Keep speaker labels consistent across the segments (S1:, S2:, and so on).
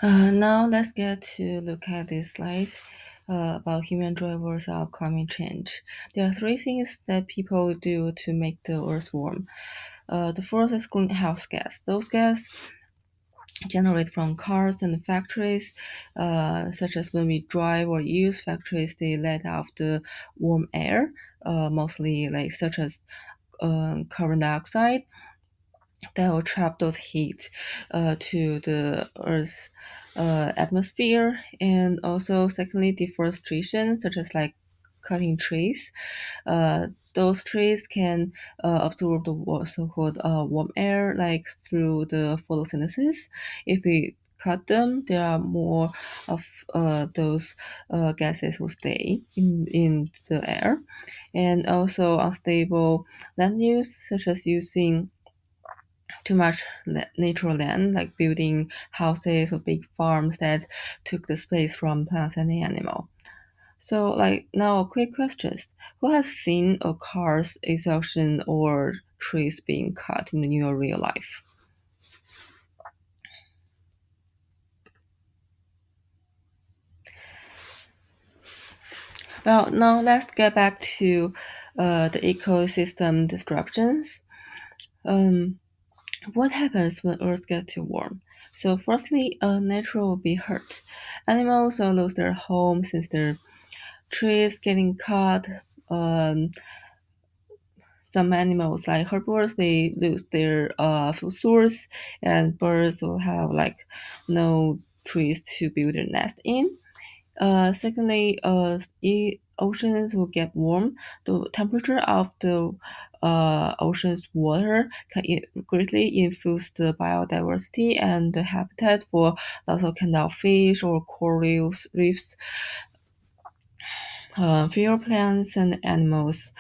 S1: Now let's get to look at this slide about human drivers of climate change. There are three things that people do to make the earth warm. The first is greenhouse gas. Those gas generate from cars and factories, such as when we drive or use factories, they let out the warm air, mostly like such as carbon dioxide that will trap those heat to the Earth's atmosphere. And also, secondly, deforestation, such as like cutting trees. Those trees can absorb the so-called warm air, like through the photosynthesis. If we cut them, there are more of those gases will stay in the air. And also unstable land use, such as using too much natural land, like building houses or big farms that took the space from plants and animal. So, like now, a quick questions: Who has seen a car's exhaustion or trees being cut in your real life? Well, now let's get back to the ecosystem disruptions. Um, what happens when Earth gets too warm? So, firstly, nature will be hurt. Animals will lose their homes since their trees getting cut. Um, some animals like herbivores they lose their food source, and birds will have like no trees to build their nest in. Secondly, oceans will get warm. The temperature of the ocean's water can greatly influence the biodiversity and the habitat for lots of kind of fish or coral reefs. Fewer plants and animals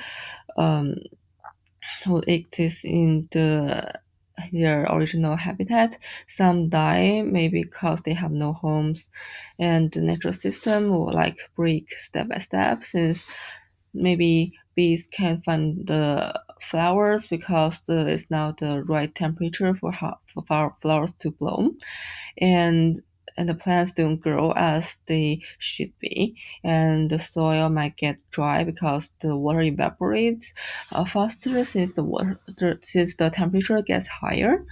S1: um, who exist in their original habitat. Some die maybe because they have no homes, and the natural system will like break step by step since maybe bees can't find the flowers because it's not the right temperature for flowers to bloom, and the plants don't grow as they should be, and the soil might get dry because the water evaporates faster since since the temperature gets higher,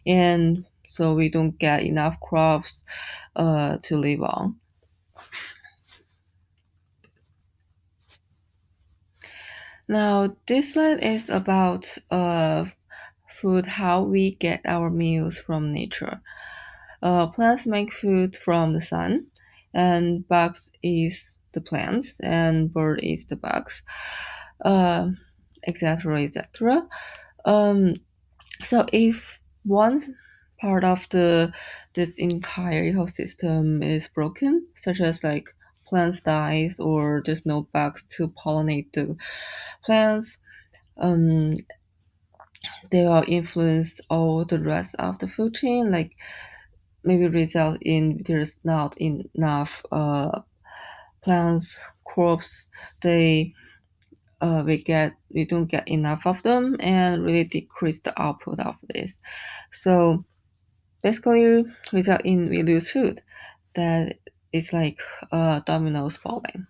S1: and so we don't get enough crops to live on. Now this slide is about food, how we get our meals from nature. Plants make food from the sun, and bugs eat the plants, and bird eats the bugs, uh, etc., etc. Um, so if one part of the this entire ecosystem is broken, such as like plants dies or there's no bugs to pollinate the plants, um, they will influence all the rest of the food chain, like maybe result in there's not enough plants crops they we don't get enough of them and really decrease the output of this, so basically result in we lose food that is like dominoes falling.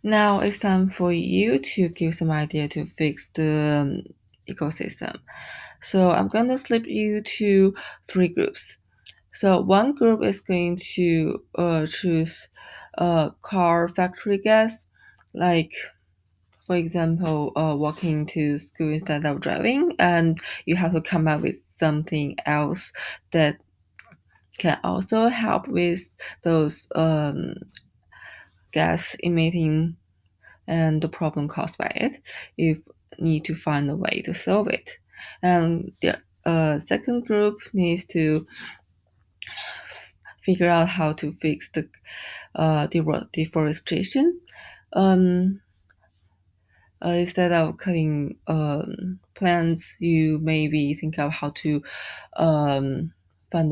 S1: Now it's time for you to give some idea to fix the ecosystem. So I'm going to split you to three groups. So one group is going to choose car factory gas, like for example, walking to school instead of driving, and you have to come up with something else that can also help with those gas emitting and the problem caused by it. You need to find a way to solve it. And the second group needs to figure out how to fix the deforestation. Um, instead of cutting plants, you maybe think of how to find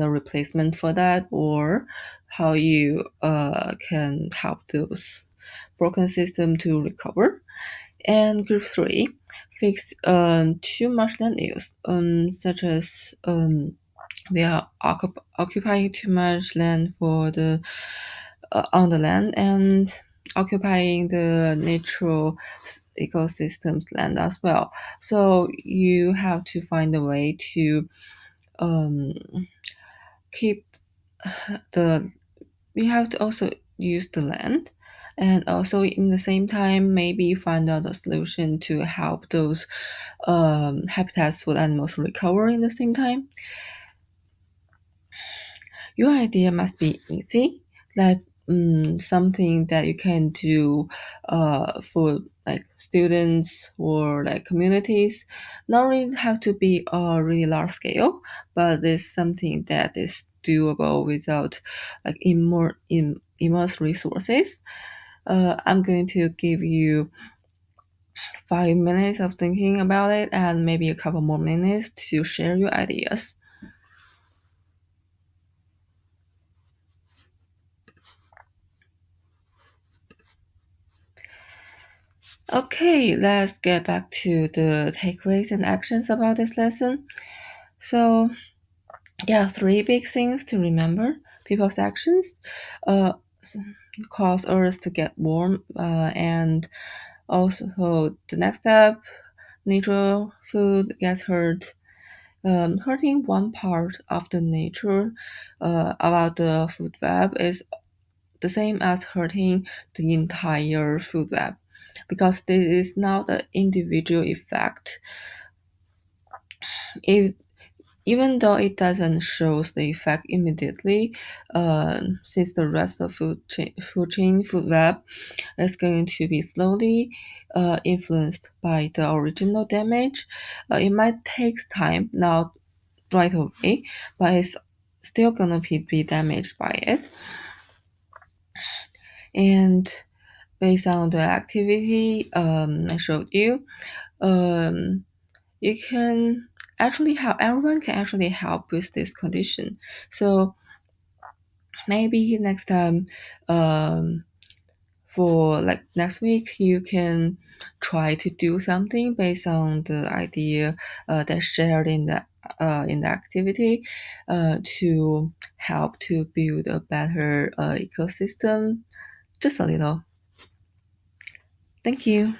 S1: a replacement for that, or how you can help those broken system to recover. And group three, fix too much land use, such as we are occupying too much land for the on the land and occupying the natural ecosystems land as well. So you have to find a way to um, keep the. We have to also use the land, and also in the same time maybe find out a solution to help those habitats for animals recover in the same time. Your idea must be easy, like something that you can do for like students or like communities. Not really have to be really large scale, but it's something that is doable without like immense resources. I'm going to give you 5 minutes of thinking about it and maybe a couple more minutes to share your ideas. Okay, let's get back to the takeaways and actions about this lesson. So, yeah, three big things to remember. People's actions uh, s- cause Earth to get warm, and also the next step, natural food gets hurt. Hurting one part of the nature about the food web is the same as hurting the entire food web because this is not an individual effect. If, even though it doesn't show the effect immediately, since the rest of food web is going to be slowly influenced by the original damage, it might take time, not right away, but it's still gonna be damaged by it. And based on the activity I showed you, um, you can actually help. Everyone can actually help with this condition. So maybe next time, um, for like next week, you can try to do something based on the idea that's shared in the activity to help to build a better ecosystem. Just a little. Thank you.